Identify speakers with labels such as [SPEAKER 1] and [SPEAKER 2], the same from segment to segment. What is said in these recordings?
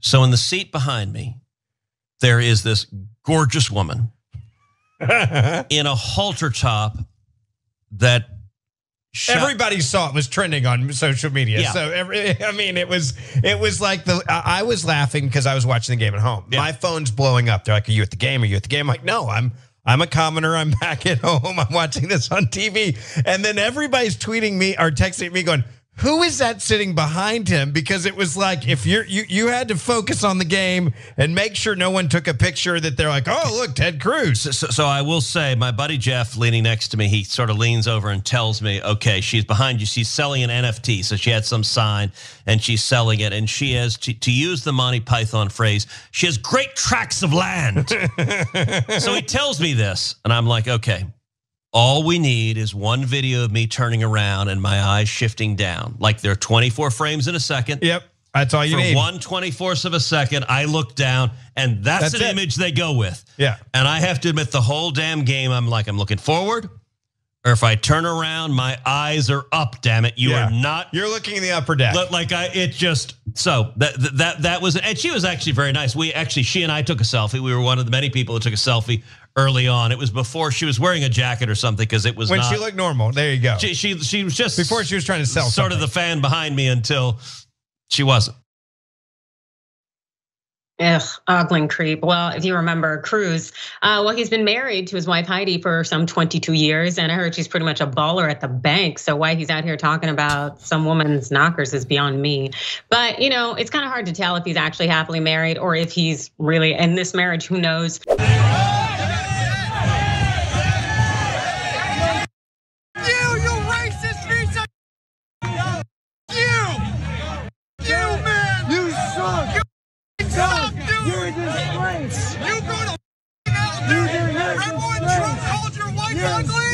[SPEAKER 1] So in the seat behind me, there is this gorgeous woman in a halter top that
[SPEAKER 2] everybody saw it, was trending on social media.
[SPEAKER 1] Yeah.
[SPEAKER 2] So it was like I was laughing because I was watching the game at home.
[SPEAKER 1] Yeah.
[SPEAKER 2] My phone's blowing up. They're like, "Are you at the game? Are you at the game?" I'm like, "No, I'm a commoner. I'm back at home. I'm watching this on TV." And then everybody's tweeting me or texting me going, "Who is that sitting behind him?" Because it was like if you had to focus on the game and make sure no one took a picture that they're like, "Oh, look, Ted Cruz."
[SPEAKER 1] So I will say, my buddy Jeff leaning next to me, he sort of leans over and tells me, "Okay, she's behind you. She's selling an NFT." So she had some sign and she's selling it, and she has, to use the Monty Python phrase, she has great tracts of land. So he tells me this, and I'm like, okay. All we need is one video of me turning around and my eyes shifting down. Like they're 24 frames in a second.
[SPEAKER 2] Yep, that's all you need.
[SPEAKER 1] For 1/24 of a second, I look down and that's an image they go with.
[SPEAKER 2] Yeah.
[SPEAKER 1] And I have to admit the whole damn game, I'm looking forward. Or if I turn around, my eyes are up, damn it. You are not.
[SPEAKER 2] You're looking in the upper deck.
[SPEAKER 1] So that was, and she was actually very nice. She and I took a selfie. We were one of the many people that took a selfie early on. It was before she was wearing a jacket or something, because it was
[SPEAKER 2] when she looked normal. There you go.
[SPEAKER 1] She was just
[SPEAKER 2] before she was trying to sell
[SPEAKER 1] sort of the fan behind me until she wasn't.
[SPEAKER 3] Ugh, ogling creep. Well, if you remember Cruz, he's been married to his wife Heidi for some 22 years, and I heard she's pretty much a baller at the bank. So why he's out here talking about some woman's knockers is beyond me. But it's kind of hard to tell if he's actually happily married or if he's really in this marriage. Who knows?
[SPEAKER 4] You're a disgrace. You go to remember when Trump called your wife ugly?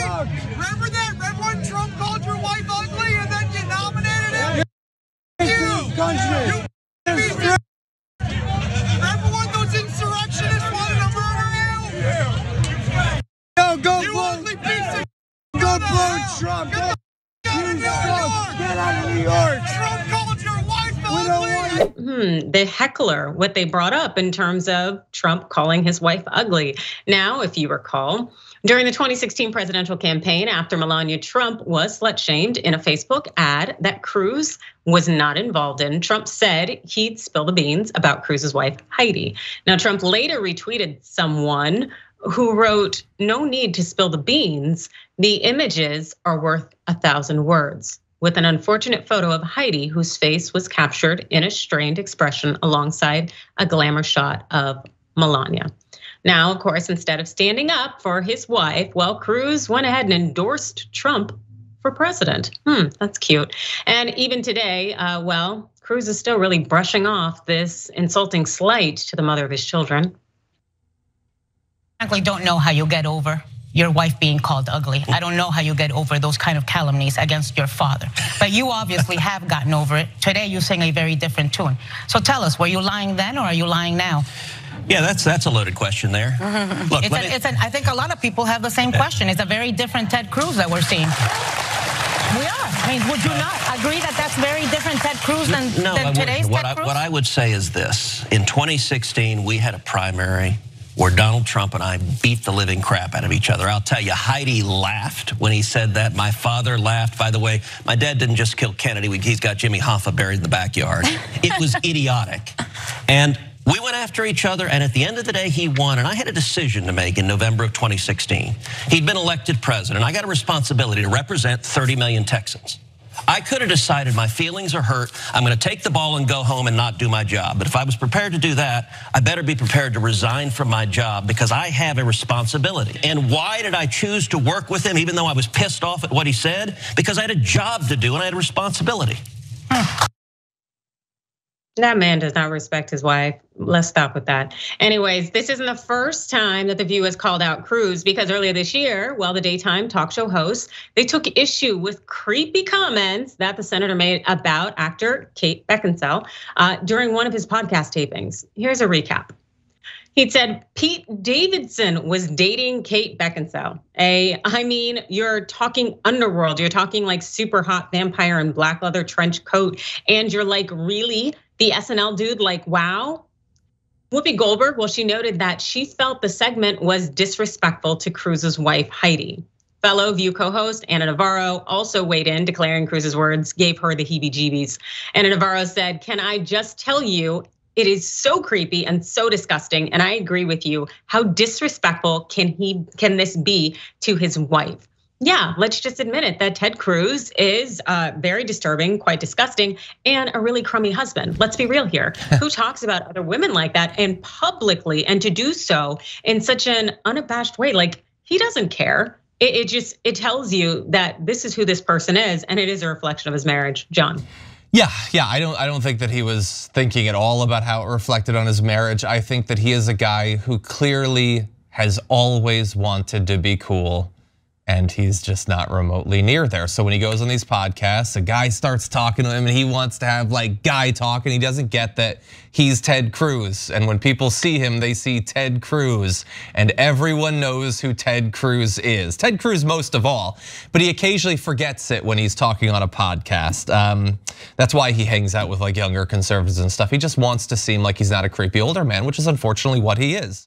[SPEAKER 4] Remember that? Remember when Trump called your wife ugly and then you nominated him? Remember when those insurrectionists wanted to murder you? No, go blow Trump. Get out of New York. Trump called your wife ugly.
[SPEAKER 3] The heckler, what they brought up in terms of Trump calling his wife ugly. Now, if you recall, during the 2016 presidential campaign, after Melania Trump was slut-shamed in a Facebook ad that Cruz was not involved in, Trump said he'd spill the beans about Cruz's wife, Heidi. Now, Trump later retweeted someone who wrote, "No need to spill the beans. The images are worth 1,000 words." With an unfortunate photo of Heidi, whose face was captured in a strained expression alongside a glamour shot of Melania. Now, of course, instead of standing up for his wife, Cruz went ahead and endorsed Trump for president. That's cute. And even today, Cruz is still really brushing off this insulting slight to the mother of his children.
[SPEAKER 5] I frankly don't know how you get over your wife being called ugly. I don't know how you get over those kind of calumnies against your father. But you obviously have gotten over it. Today you sing a very different tune. So tell us, were you lying then or are you lying now?
[SPEAKER 1] Yeah, that's a loaded question there. Look,
[SPEAKER 5] I think a lot of people have the same question. It's a very different Ted Cruz that we're seeing. We are. I mean, would you not agree that that's very different Ted Cruz than today's Ted Cruz?
[SPEAKER 1] What I would say is this. In 2016, we had a primary where Donald Trump and I beat the living crap out of each other. I'll tell you, Heidi laughed when he said that. My father laughed. By the way, my dad didn't just kill Kennedy. He's got Jimmy Hoffa buried in the backyard. It was idiotic. And we went after each other, and at the end of the day, he won. And I had a decision to make in November of 2016. He'd been elected president. I got a responsibility to represent 30 million Texans. I could have decided my feelings are hurt. I'm going to take the ball and go home and not do my job. But if I was prepared to do that, I better be prepared to resign from my job because I have a responsibility. And why did I choose to work with him even though I was pissed off at what he said? Because I had a job to do and I had a responsibility.
[SPEAKER 3] That man does not respect his wife. Let's stop with that. Anyways, this isn't the first time that The View has called out Cruz because earlier this year, the daytime talk show hosts, they took issue with creepy comments that the senator made about actor Kate Beckinsale during one of his podcast tapings. Here's a recap. He'd said Pete Davidson was dating Kate Beckinsale. You're talking underworld. You're talking like super hot vampire in black leather trench coat. And you're like, really? The SNL dude, like, wow. Whoopi Goldberg, well, she noted that she felt the segment was disrespectful to Cruz's wife, Heidi. Fellow View co-host Ana Navarro also weighed in, declaring Cruz's words gave her the heebie-jeebies. Ana Navarro said, "Can I just tell you, it is so creepy and so disgusting, and I agree with you. How disrespectful can this be to his wife?" Yeah, let's just admit it, that Ted Cruz is very disturbing, quite disgusting, and a really crummy husband. Let's be real here. Who talks about other women like that and publicly, and to do so in such an unabashed way? Like, he doesn't care. It tells you that this is who this person is, and it is a reflection of his marriage. John.
[SPEAKER 6] Yeah, I don't think that he was thinking at all about how it reflected on his marriage. I think that he is a guy who clearly has always wanted to be cool, and he's just not remotely near there. So when he goes on these podcasts, a guy starts talking to him and he wants to have like guy talk, and he doesn't get that he's Ted Cruz. And when people see him, they see Ted Cruz, and everyone knows who Ted Cruz is. Ted Cruz most of all, but he occasionally forgets it when he's talking on a podcast. That's why he hangs out with like younger conservatives and stuff. He just wants to seem like he's not a creepy older man, which is unfortunately what he is.